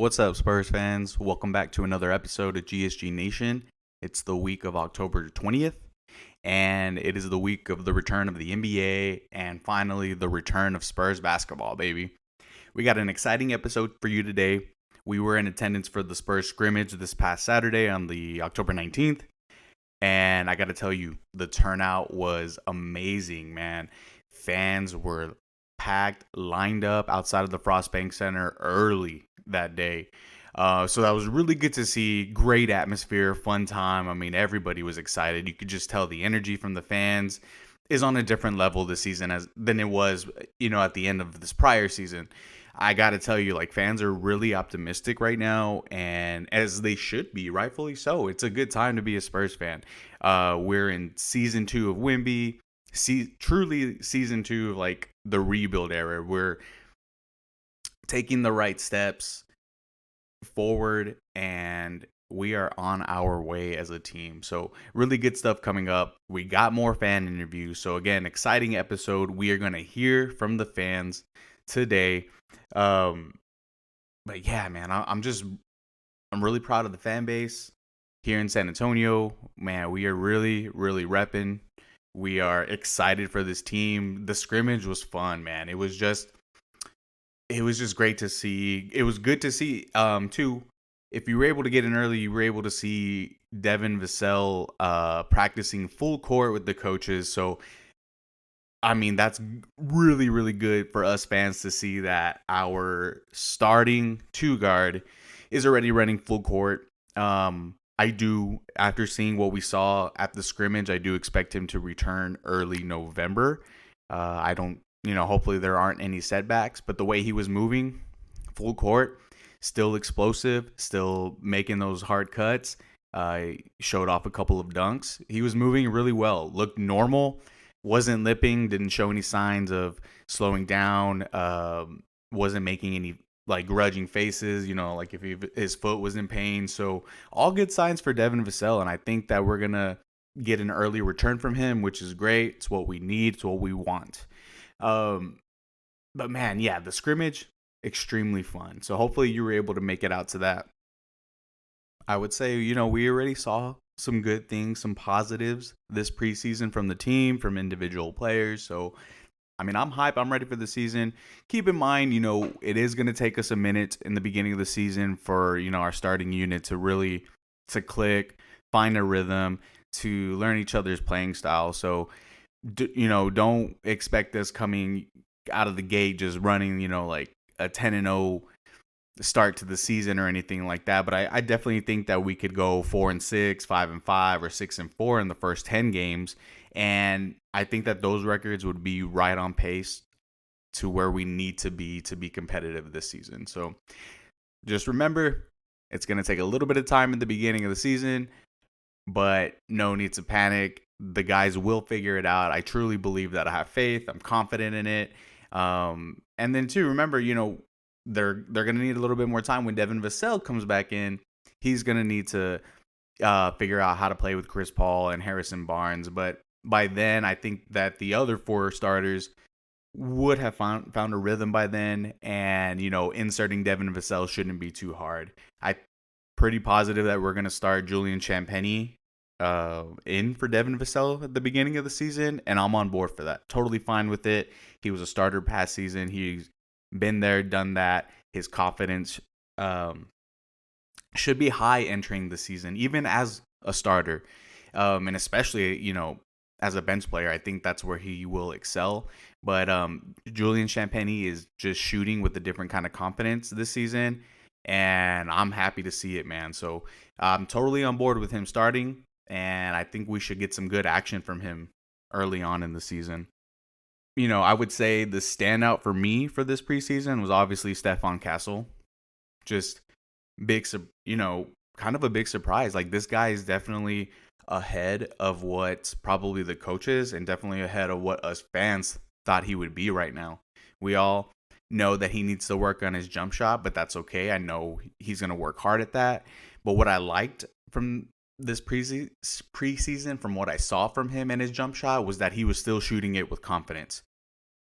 What's up, Spurs fans? Welcome back to another episode of GSG Nation. It's the week of October 20th, and it is the week of the return of the NBA and finally the return of Spurs basketball, baby. We got an exciting episode for you today. We were in attendance for the Spurs scrimmage this past Saturday on the October 19th, and I got to tell you, the turnout was amazing, man. Fans were packed, lined up outside of the Frostbank Center early that day. So that was really good to see. Great atmosphere, fun time. I mean, everybody was excited. You could just tell the energy from the fans is on a different level this season than it was, at the end of this prior season. I got to tell you, like, fans are really optimistic right now, and as they should be, rightfully so. It's a good time to be a Spurs fan. We're in season 2 of Wemby, truly season 2 of, like, the rebuild era. We're taking the right steps forward, and we are on our way as a team. So really good stuff coming up. We got more fan interviews. So again, exciting episode. We are going to hear from the fans today. But yeah, man, I'm really proud of the fan base here in San Antonio. Man, we are really, really repping. We are excited for this team. The scrimmage was fun, man. It was just great to see. It was good to see, too. If you were able to get in early, you were able to see Devin Vassell practicing full court with the coaches. So, I mean, that's really, really good for us fans to see that our starting two guard is already running full court. After seeing what we saw at the scrimmage, I do expect him to return early November. I don't, hopefully there aren't any setbacks, but the way he was moving, full court, still explosive, still making those hard cuts, showed off a couple of dunks. He was moving really well, looked normal, wasn't lipping, didn't show any signs of slowing down, wasn't making any like grudging faces, like if his foot was in pain. So all good signs for Devin Vassell, and I think that we're going to get an early return from him, which is great. It's what we need. It's what we want. But man, yeah, the scrimmage, extremely fun. So hopefully you were able to make it out to that. I would say, we already saw some good things, some positives this preseason from the team, from individual players. So, I mean, I'm hype. I'm ready for the season. Keep in mind, it is going to take us a minute in the beginning of the season for, our starting unit to click, find a rhythm, to learn each other's playing style. So, don't expect us coming out of the gate just running, like a 10-0 start to the season or anything like that. But I definitely think that we could go 4-6, 5-5, or 6-4 in the first 10 games. And I think that those records would be right on pace to where we need to be competitive this season. So just remember, it's going to take a little bit of time in the beginning of the season, but no need to panic. The guys will figure it out. I truly believe that. I have faith. I'm confident in it. And then too, remember, they're going to need a little bit more time when Devin Vassell comes back in. He's going to need to figure out how to play with Chris Paul and Harrison Barnes. But by then, I think that the other four starters would have found a rhythm by then. And, inserting Devin Vassell shouldn't be too hard. I'm pretty positive that we're going to start Julian Champagnie in for Devin Vassell at the beginning of the season. And I'm on board for that. Totally fine with it. He was a starter past season. He's been there, done that. His confidence should be high entering the season, even as a starter. And especially, as a bench player, I think that's where he will excel. But Julian Champagnie is just shooting with a different kind of confidence this season. And I'm happy to see it, man. So I'm totally on board with him starting. And I think we should get some good action from him early on in the season. I would say the standout for me for this preseason was obviously Stephon Castle. Just big, kind of a big surprise. Like, this guy is definitely ahead of what probably the coaches and definitely ahead of what us fans thought he would be right now. We all know that he needs to work on his jump shot, but that's okay. I know he's going to work hard at that. But what I liked from this preseason, from what I saw from him and his jump shot, was that he was still shooting it with confidence.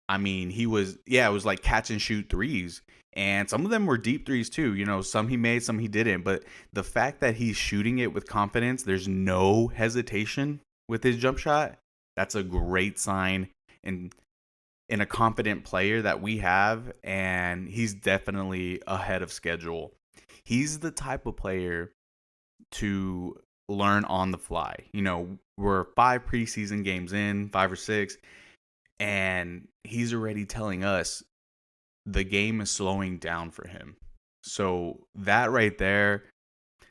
I mean, it was like catch and shoot threes. And some of them were deep threes too. Some he made, some he didn't. But the fact that he's shooting it with confidence, there's no hesitation with his jump shot. That's a great sign in a confident player that we have. And he's definitely ahead of schedule. He's the type of player to learn on the fly. We're 5 preseason games in, 5 or 6, and he's already telling us the game is slowing down for him. So that right there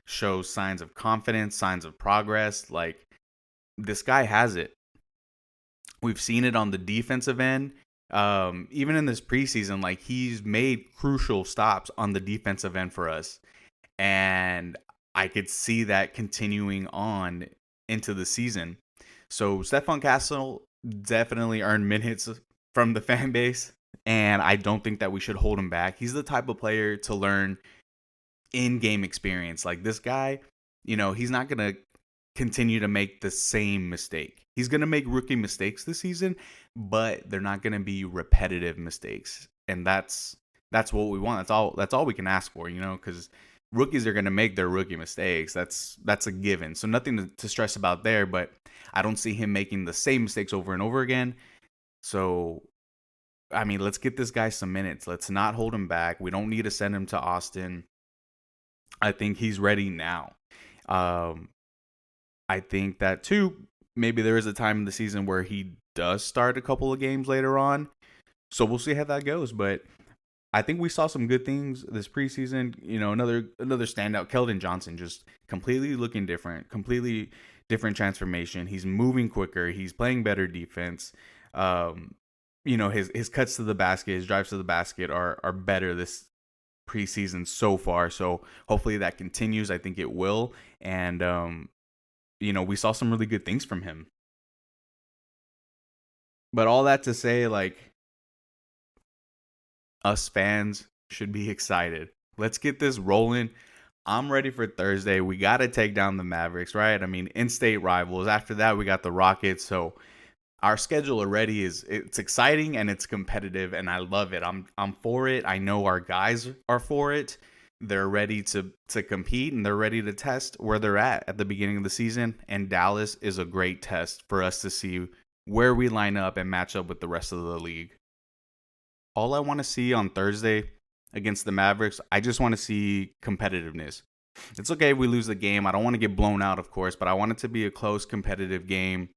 shows signs of confidence, signs of progress. Like, this guy has it. We've seen it on the defensive end. Even in this preseason, like, he's made crucial stops on the defensive end for us. And I could see that continuing on into the season. So Stephon Castle definitely earned minutes from the fan base, and I don't think that we should hold him back. He's the type of player to learn in-game experience. Like, this guy, he's not going to continue to make the same mistake. He's going to make rookie mistakes this season, but they're not going to be repetitive mistakes. And that's what we want. That's all we can ask for, because rookies are going to make their rookie mistakes. That's a given. So nothing to stress about there, but I don't see him making the same mistakes over and over again. So, I mean, let's get this guy some minutes. Let's not hold him back. We don't need to send him to Austin. I think he's ready now. I think that, too, maybe there is a time in the season where he does start a couple of games later on. So we'll see how that goes. But I think we saw some good things this preseason. Another standout, Keldon Johnson, just completely looking different, completely different transformation. He's moving quicker. He's playing better defense. His cuts to the basket, his drives to the basket are better this preseason so far. So hopefully that continues. I think it will. And, we saw some really good things from him. But all that to say, like, us fans should be excited. Let's get this rolling. I'm ready for Thursday. We got to take down the Mavericks, right? I mean, in-state rivals. After that, we got the Rockets. So our schedule already it's exciting and it's competitive, and I love it. I'm for it. I know our guys are for it. They're ready to compete, and they're ready to test where they're at the beginning of the season. And Dallas is a great test for us to see where we line up and match up with the rest of the league. All I want to see on Thursday against the Mavericks, I just want to see competitiveness. It's okay if we lose the game. I don't want to get blown out, of course, but I want it to be a close, competitive game.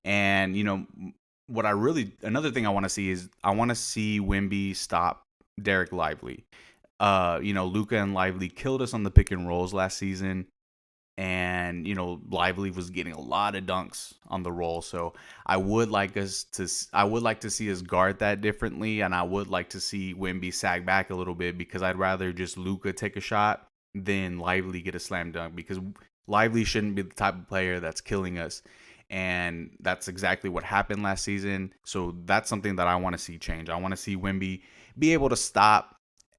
And, another thing I want to see is I want to see Wemby stop Derek Lively. Luka and Lively killed us on the pick and rolls last season. And, Lively was getting a lot of dunks on the roll. So I would like to see us guard that differently. And I would like to see Wemby sag back a little bit, because I'd rather just Luka take a shot than Lively get a slam dunk, because Lively shouldn't be the type of player that's killing us. And that's exactly what happened last season. So that's something that I want to see change. I want to see Wemby be able to stop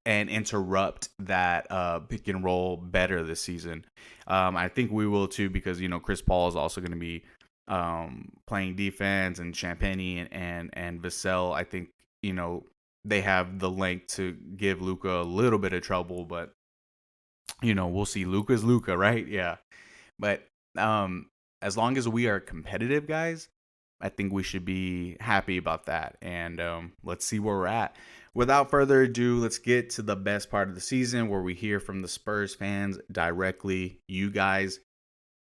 and interrupt that pick and roll better this season. I think we will too, because Chris Paul is also going to be playing defense, and Champagnie and Vassell. I think they have the length to give Luka a little bit of trouble, but we'll see. Luka's Luka, right? Yeah, but as long as we are competitive, guys, I think we should be happy about that. And let's see where we're at. Without further ado, let's get to the best part of the season, where we hear from the Spurs fans directly, you guys,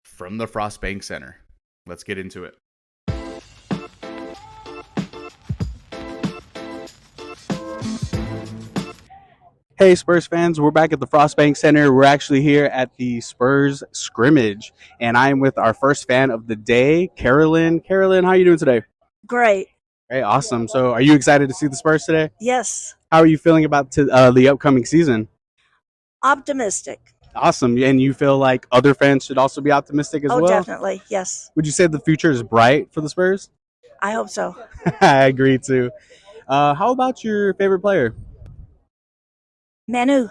from the Frost Bank Center. Let's get into it. Hey, Spurs fans, we're back at the Frost Bank Center. We're actually here at the Spurs scrimmage, and I am with our first fan of the day, Carolyn. Carolyn, how are you doing today? Great. Hey, awesome. So are you excited to see the Spurs today? Yes. How are you feeling about the upcoming season? Optimistic. Awesome. And you feel like other fans should also be optimistic as well? Oh, definitely. Yes. Would you say the future is bright for the Spurs? I hope so. I agree too. How about your favorite player? Manu.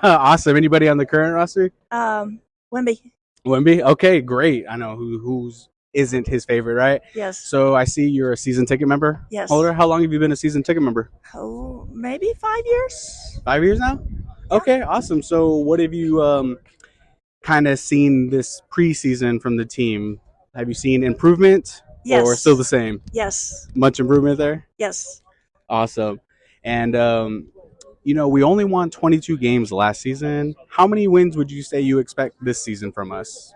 Awesome. Anybody on the current roster? Wemby. Wemby? Okay, great. I know who's isn't his favorite, right? Yes. So I see you're a season ticket member. Yes. Holder, how long have you been a season ticket member? Oh, maybe 5 years. 5 years now? Okay, awesome. So what have you kind of seen this preseason from the team? Have you seen improvement Yes. or still the same? Yes. Much improvement there? Yes. Awesome. And, we only won 22 games last season. How many wins would you say you expect this season from us?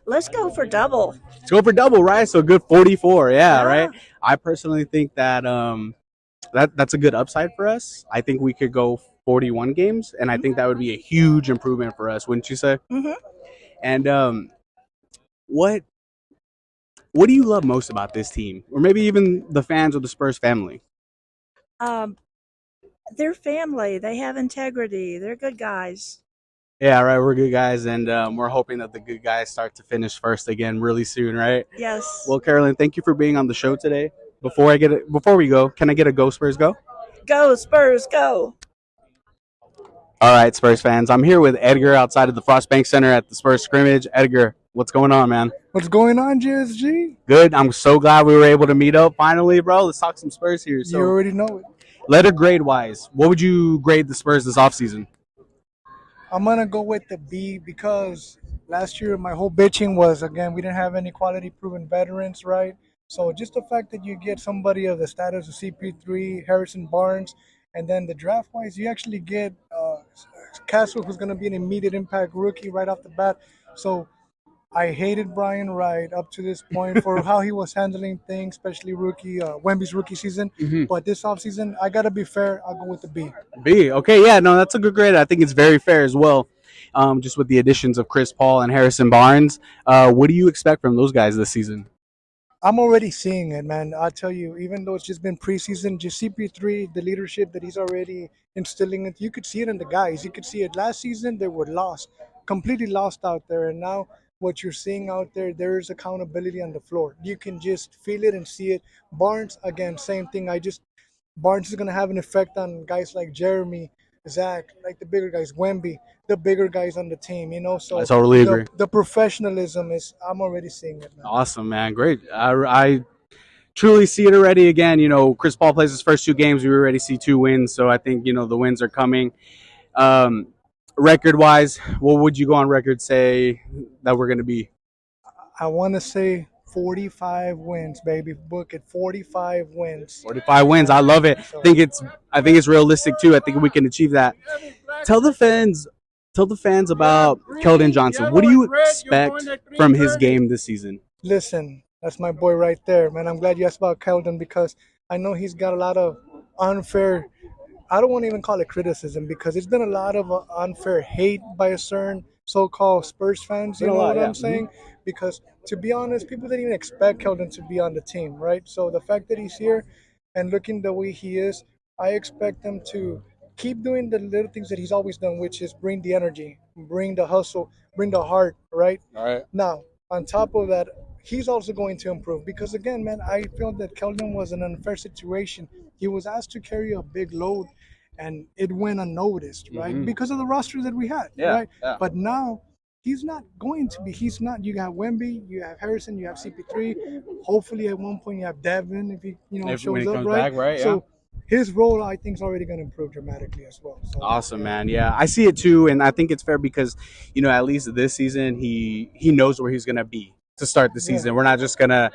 Let's go for double. Let's go for double, right? So good 44. Yeah, Ah. right? I personally think that that's a good upside for us. I think we could go 41 games, and I think that would be a huge improvement for us, wouldn't you say? Mm-hmm. And what do you love most about this team, or maybe even the fans of the Spurs family? They're family. They have integrity. They're good guys. Yeah, right. We're good guys, and we're hoping that the good guys start to finish first again really soon, right? Yes. Well, Carolyn, thank you for being on the show today. Before we go, can I get a Go Spurs Go? Go Spurs, go! All right, Spurs fans, I'm here with Edgar outside of the Frost Bank Center at the Spurs scrimmage. Edgar, what's going on, man? What's going on, JSG? Good. I'm so glad we were able to meet up finally, bro. Let's talk some Spurs here. So, you already know it. letter grade wise, what would you grade the Spurs this offseason? I'm going to go with the B because last year my whole bitching was, again, we didn't have any quality proven veterans, right? So just the fact that you get somebody of the status of CP3, Harrison Barnes, and then the draft-wise, you actually get Castle, who's going to be an immediate impact rookie right off the bat. So I hated Brian Wright up to this point for how he was handling things, especially Wemby's rookie season. Mm-hmm. But this offseason, I got to be fair. I'll go with the B. B. Okay, yeah, no, that's a good grade. I think it's very fair as well. Just with the additions of Chris Paul and Harrison Barnes. What do you expect from those guys this season? I'm already seeing it, man. I'll tell you, even though it's just been preseason, just CP3, the leadership that he's already instilling, you could see it in the guys. You could see it last season, they were lost, completely lost out there. And now what you're seeing out there, there's accountability on the floor. You can just feel it and see it. Barnes, again, same thing. Barnes is going to have an effect on guys like Jeremy, Zach, like the bigger guys, Wemby, the bigger guys on the team, So I totally agree. The professionalism I'm already seeing it, man. Awesome, man. Great. I truly see it already. Again, Chris Paul plays his first 2 games. We already see 2 wins. So I think, the wins are coming. Record-wise, what would you go on record say that we're going to be? I want to say 45 wins, baby. Book it, 45 wins. 45 wins. I love it. I think it's realistic too. I think we can achieve that. Tell the fans about Keldon Johnson. What do you expect from his game this season? Listen, that's my boy right there, man. I'm glad you asked about Keldon because I know he's got a lot of unfair, I don't want to even call it criticism because it's been a lot of unfair hate by a certain so-called Spurs fans. You know what I'm saying? Because to be honest, people didn't even expect Keldon to be on the team, right? So the fact that he's here and looking the way he is, I expect him to keep doing the little things that he's always done, which is bring the energy, bring the hustle, bring the heart, right? All right. Now, on top of that, he's also going to improve because, again, man, I feel that Keldon was in an unfair situation. He was asked to carry a big load, and it went unnoticed, right? Because of the roster that we had, right? Yeah. But now he's not going to be. He's not. You have Wemby, you have Harrison, you have CP3. Hopefully, at one point, you have Devin if he shows up, right? Back, right? So his role, I think, is already going to improve dramatically as well. So, awesome, man. Yeah, I see it too, and I think it's fair because at least this season he knows where he's going to be to start the season. Yeah. We're not just going to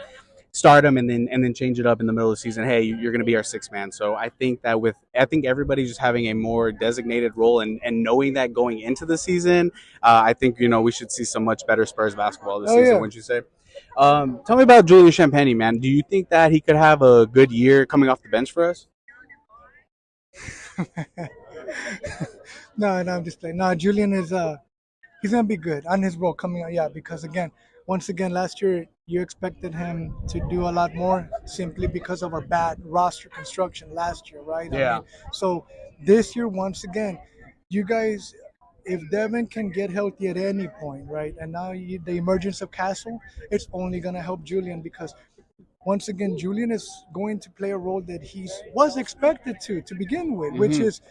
start him and then change it up in the middle of the season. Hey, you're going to be our 6th man. So I think that everybody's just having a more designated role and knowing that going into the season, I think we should see some much better Spurs basketball this season. Wouldn't you say? Tell me about Julian Champagnie, man. Do you think that he could have a good year coming off the bench for us? No, I'm just playing. No, Julian is he's gonna be good on his role coming out. Yeah, because once again, last year you expected him to do a lot more simply because of our bad roster construction last year, right? Yeah. So this year, once again, you guys, if Devin can get healthy at any point, right, and now the emergence of Castle, it's only gonna help Julian because. Once again, Julian is going to play a role that he was expected to begin with, which is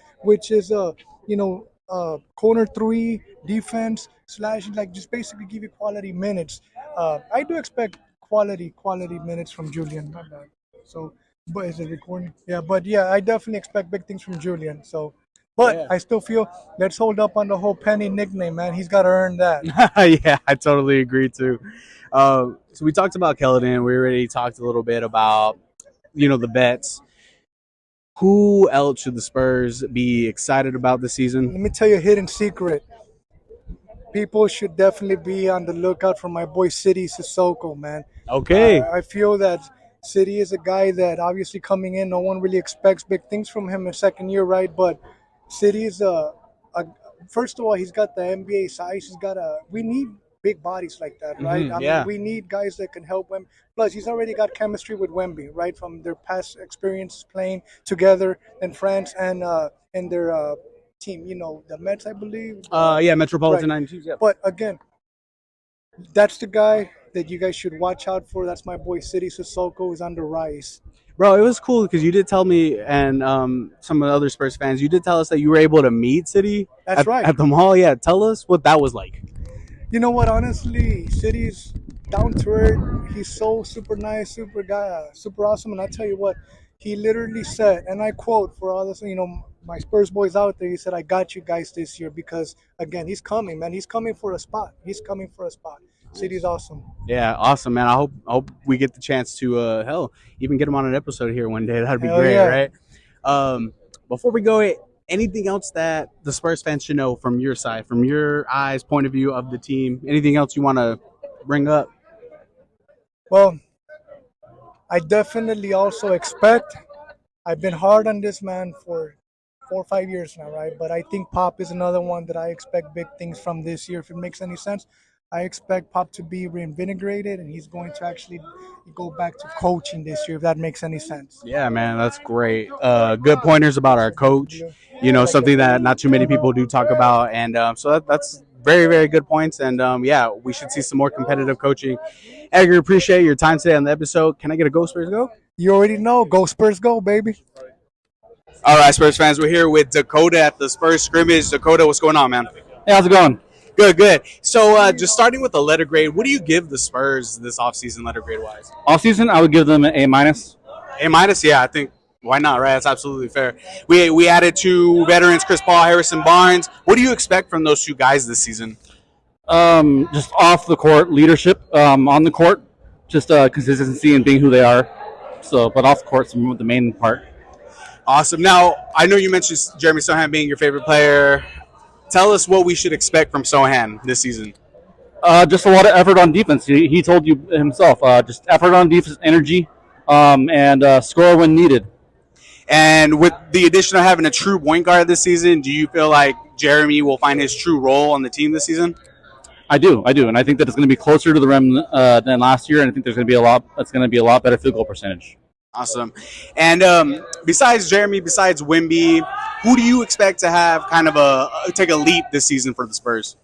corner 3 defense, slash like just basically give you quality minutes. I do expect quality minutes from Julian. Not bad. So, but is it recording? Yeah, but yeah, I definitely expect big things from Julian. So, but Yeah. I still feel let's hold up on the whole Penny nickname, man. He's got to earn that. Yeah, I totally agree too. So we talked about Keldon. We already talked a little bit about the vets. Who else should the Spurs be excited about this season? Let me tell you a hidden secret. People should definitely be on the lookout for my boy City Sissoko, man. Okay. I feel that City is a guy that obviously coming in, no one really expects big things from him in second year, right? But City is a first of all, he's got the NBA size. We need big bodies like that, right? I yeah. mean, we need guys that can help him. Plus, he's already got chemistry with Wemby, right? From their past experience playing together in France and in their team, the Mets, I believe. Yeah, Metropolitan Right. 92s. Yeah. But again, that's the guy that you guys should watch out for. That's my boy City Sissoko is on the rise. Bro, it was cool because you did tell me, and some of the other Spurs fans, you did tell us that you were able to meet City That's right. at the mall. Yeah, tell us what that was like. You know what? Honestly, City's down to earth. He's so super nice, super guy, super awesome. And I tell you what, he literally said, and I quote for all this, my Spurs boys out there. He said, "I got you guys this year because again, he's coming, man. He's coming for a spot. He's coming for a spot." City's awesome. Yeah, awesome, man. I hope we get the chance to even get him on an episode here one day. That'd be Hell great, yeah. right? Before we go, anything else that the Spurs fans should know from your side, from your eyes, point of view of the team? Anything else you want to bring up? Well, I definitely also expect. I've been hard on this man for 4 or 5 years now, right? But I think Pop is another one that I expect big things from this year. If it makes any sense, I expect Pop to be reinvigorated, and he's going to actually go back to coaching this year. If that makes any sense. Yeah, man, that's great. Good pointers about our coach. Something that not too many people do talk about, and so that's very, very good points. And yeah, we should see some more competitive coaching. Edgar, appreciate your time today on the episode. Can I get a Go Spurs Go? You already know. Go Spurs, go, baby. All right, Spurs fans, we're here with Dakota at the Spurs scrimmage. Dakota, what's going on, man? Hey, how's it going? Good. So just starting with the letter grade, what do you give the Spurs this offseason letter grade wise? Off season, I would give them an A-. A-, yeah, I think. Why not, right? That's absolutely fair. We added 2 veterans, Chris Paul, Harrison Barnes. What do you expect from those 2 guys this season? Just off the court leadership. On the court, just consistency and being who they are. So, but off the court's the main part. Awesome. Now, I know you mentioned Jeremy Sohan being your favorite player. Tell us what we should expect from Sohan this season. Just a lot of effort on defense. He told you himself. Just effort on defense, energy, and score when needed. And with the addition of having a true point guard this season, do you feel like Jeremy will find his true role on the team this season? I do, and I think that it's going to be closer to the rim than last year, and I think there's going to be a lot better field goal percentage. Awesome. And besides Jeremy, besides Wemby, who do you expect to have kind of take a leap this season for the Spurs?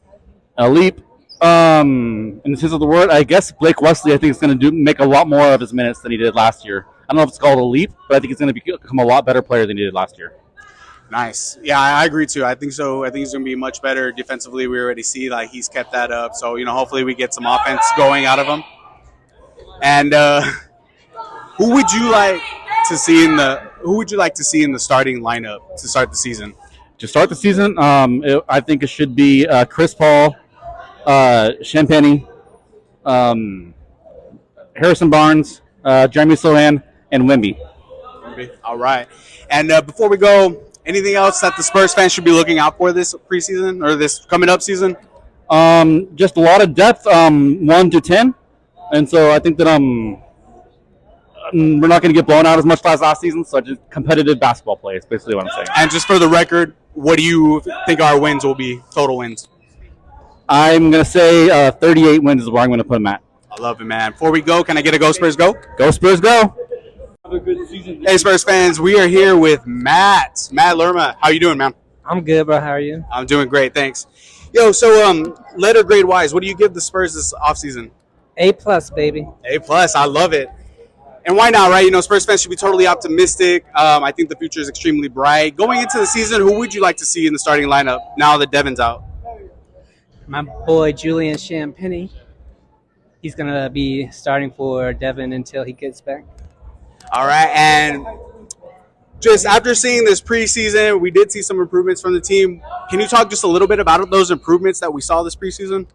A leap, in the sense of the word, I guess Blake Wesley. I think is going to make a lot more of his minutes than he did last year. I don't know if it's called a leap, but I think he's going to become a lot better player than he did last year. Nice. Yeah, I agree too. I think so. I think he's going to be much better defensively. We already see like he's kept that up. So hopefully we get some offense going out of him. And who would you like to see in the starting lineup to start the season? To start the season, I think it should be Chris Paul, Champagny, Harrison Barnes, Jeremy Sohan, and Wemby. All right. And before we go, anything else that the Spurs fans should be looking out for this preseason or this coming up season? Just a lot of depth, 1 to 10, and so I think that we're not going to get blown out as much as last season. So just competitive basketball play is basically what I'm saying. And just for the record, what do you think our wins will be? Total wins? I'm going to say 38 wins is where I'm going to put them at. I love it, man. Before we go, can I get a Go Spurs Go? Go Spurs Go! Have a good season. Hey, Spurs fans, we are here with Matt Lerma. How you doing, man? I'm good, bro. How are you? I'm doing great, thanks. Yo, so letter grade wise, what do you give the Spurs this offseason? A+, baby. A+, I love it. And why not, right? Spurs fans should be totally optimistic. I think the future is extremely bright. Going into the season, who would you like to see in the starting lineup now that Devin's out? My boy Julian Champagny. He's gonna be starting for Devin until he gets back. All right, and just after seeing this preseason, we did see some improvements from the team. Can you talk just a little bit about those improvements that we saw this preseason?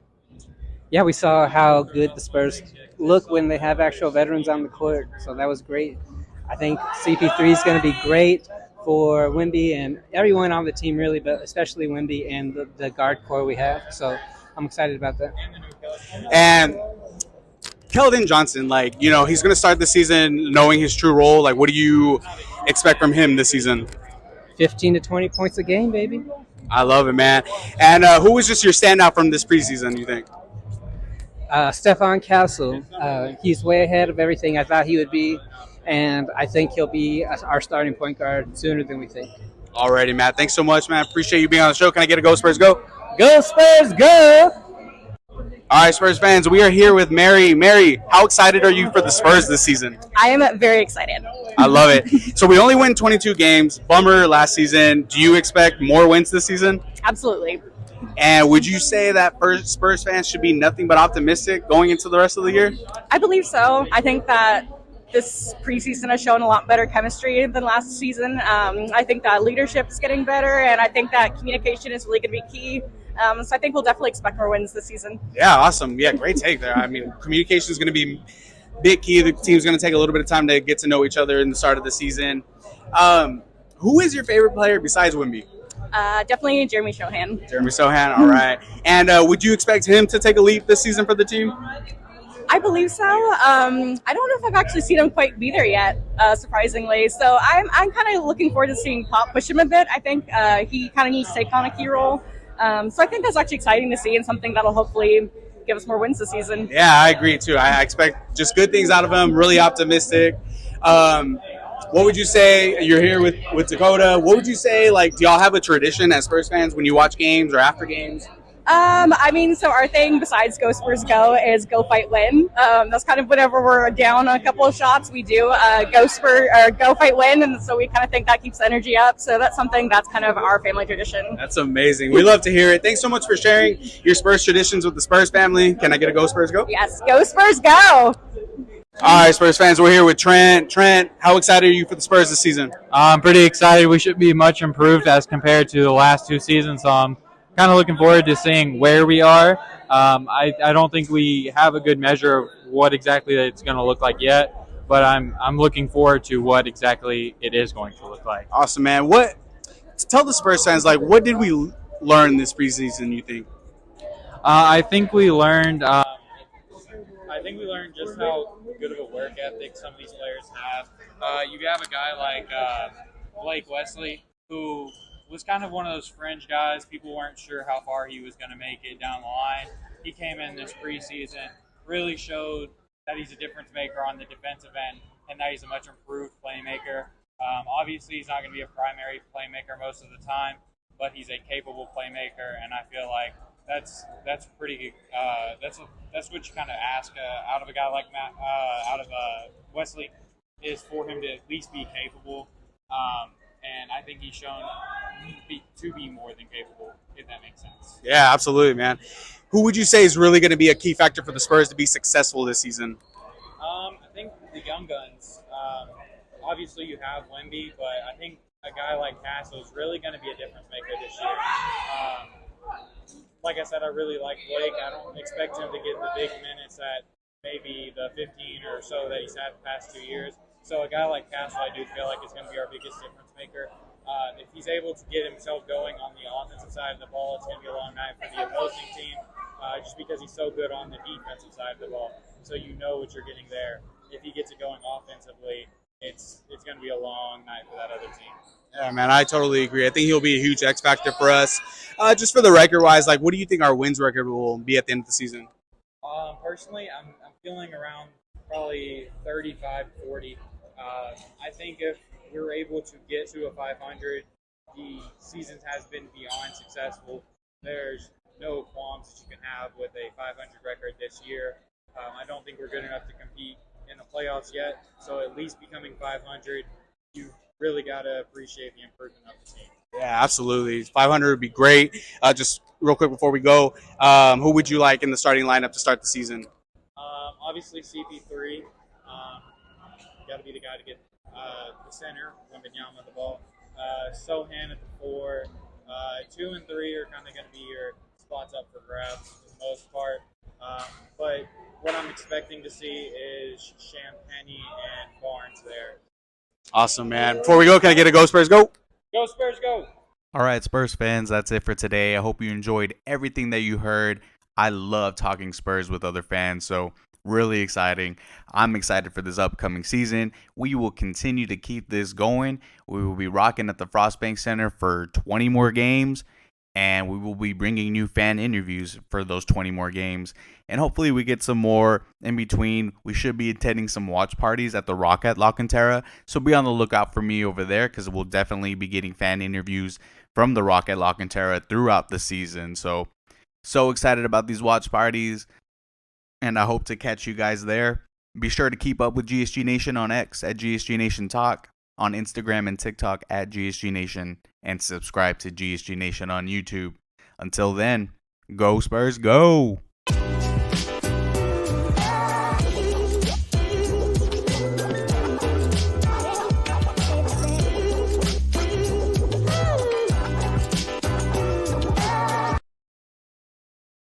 Yeah, we saw how good the Spurs look when they have actual veterans on the court, so that was great. I think CP3 is going to be great for Wemby and everyone on the team, really, but especially Wemby and the guard core we have. So I'm excited about that. And Keldon Johnson, he's going to start the season knowing his true role. Like, what do you expect from him this season? 15 to 20 points a game, baby. I love it, man. And who was just your standout from this preseason, you think? Stephon Castle. He's way ahead of everything I thought he would be, and I think he'll be our starting point guard sooner than we think. Alrighty, Matt. Thanks so much, man. Appreciate you being on the show. Can I get a Go Spurs Go? Go Spurs, go! All right, Spurs fans, we are here with Mary. Mary, how excited are you for the Spurs this season? I am very excited. I love it. So we only win 22 games. Bummer last season. Do you expect more wins this season? Absolutely. And would you say that Spurs fans should be nothing but optimistic going into the rest of the year? I believe so. I think that this preseason has shown a lot better chemistry than last season. I think that leadership is getting better, and I think that communication is really going to be key. So I think we'll definitely expect more wins this season. Yeah, awesome. Yeah, great take there. I mean, communication is going to be big key. The team's going to take a little bit of time to get to know each other in the start of the season. Who is your favorite player besides Wemby? Definitely Jeremy Sohan. Jeremy Sohan, all right. And would you expect him to take a leap this season for the team? I believe so. I don't know if I've actually seen him quite be there yet, surprisingly. So I'm kind of looking forward to seeing Pop push him a bit. I think he kind of needs to take on a key role. So I think that's actually exciting to see and something that'll hopefully give us more wins this season. Yeah, I agree too. I expect just good things out of him. Really optimistic. What would you say? You're here with Dakota. What would you say? Like, do y'all have a tradition as Spurs fans when you watch games or after games? I mean, so our thing besides Go Spurs Go is Go Fight Win. That's kind of whenever we're down a couple of shots, we do Go Fight Win, and so we kind of think that keeps the energy up. So that's something that's kind of our family tradition. That's amazing. We love to hear it. Thanks so much for sharing your Spurs traditions with the Spurs family. Can I get a Go Spurs Go? Yes, Go Spurs Go! All right, Spurs fans, we're here with Trent. Trent, how excited are you for the Spurs this season? I'm pretty excited. We should be much improved as compared to the last two seasons. So I'm kind of looking forward to seeing where we are. I don't think we have a good measure of what exactly it's going to look like yet, but I'm looking forward to what exactly it is going to look like. Awesome, man. Tell the Spurs fans, what did we learn this preseason, you think? I think we learned just how good of a work ethic some of these players have. You have a guy like Blake Wesley, who was kind of one of those fringe guys. People weren't sure how far he was going to make it down the line. He came in this preseason, really showed that he's a difference maker on the defensive end, and that he's a much improved playmaker. Obviously, he's not going to be a primary playmaker most of the time, but he's a capable playmaker, and I feel like that's pretty. That's what you kind of ask out of a guy like Wesley, is for him to at least be capable. And I think he's shown to be more than capable, if that makes sense. Yeah, absolutely, man. Who would you say is really going to be a key factor for the Spurs to be successful this season? I think the young guns. Obviously, you have Wemby, but I think a guy like Castle is really going to be a difference maker this year. Like I said, I really like Blake. I don't expect him to get the big minutes at maybe the 15 or so that he's had the past 2 years. So a guy like Castle, I do feel like is going to be our biggest difference maker. If he's able to get himself going on the offensive side of the ball, it's going to be a long night for the opposing team, just because he's so good on the defensive side of the ball. So you know what you're getting there. If he gets it going offensively, it's going to be a long night for that other team. Yeah, man, I totally agree. I think he'll be a huge X factor for us. Just for the record-wise, what do you think our wins record will be at the end of the season? Personally, I'm feeling around probably 35-40. I think if we're able to get to a 500, the season has been beyond successful. There's no qualms that you can have with a 500 record this year. I don't think we're good enough to compete in the playoffs yet. So at least becoming 500, you really got to appreciate the improvement of the team. Yeah, absolutely. 500 would be great. Just real quick before we go, who would you like in the starting lineup to start the season? Obviously, CP3. Got to be the guy to get the center, Wembanyama the ball. Sohan at the 4. 2 and 3 are kind of going to be your spots up for grabs for the most part. But what I'm expecting to see is Champagne and Barnes there. Awesome, man. Before we go, can I get a Go Spurs Go? Go Spurs, go! All right, Spurs fans, that's it for today. I hope you enjoyed everything that you heard. I love talking Spurs with other fans, so really exciting. I'm excited for this upcoming season. We will continue to keep this going. We will be rocking at the Frostbank Center for 20 more games, and we will be bringing new fan interviews for those 20 more games. And hopefully we get some more in between. We should be attending some watch parties at the Rock at La Cantera, so be on the lookout for me over there because we'll definitely be getting fan interviews from the Rock at La Cantera throughout the season. So excited about these watch parties, and I hope to catch you guys there. Be sure to keep up with GSG Nation on X at GSG Nation Talk, on Instagram and TikTok at GSG Nation, and subscribe to GSG Nation on YouTube. Until then, go Spurs, go!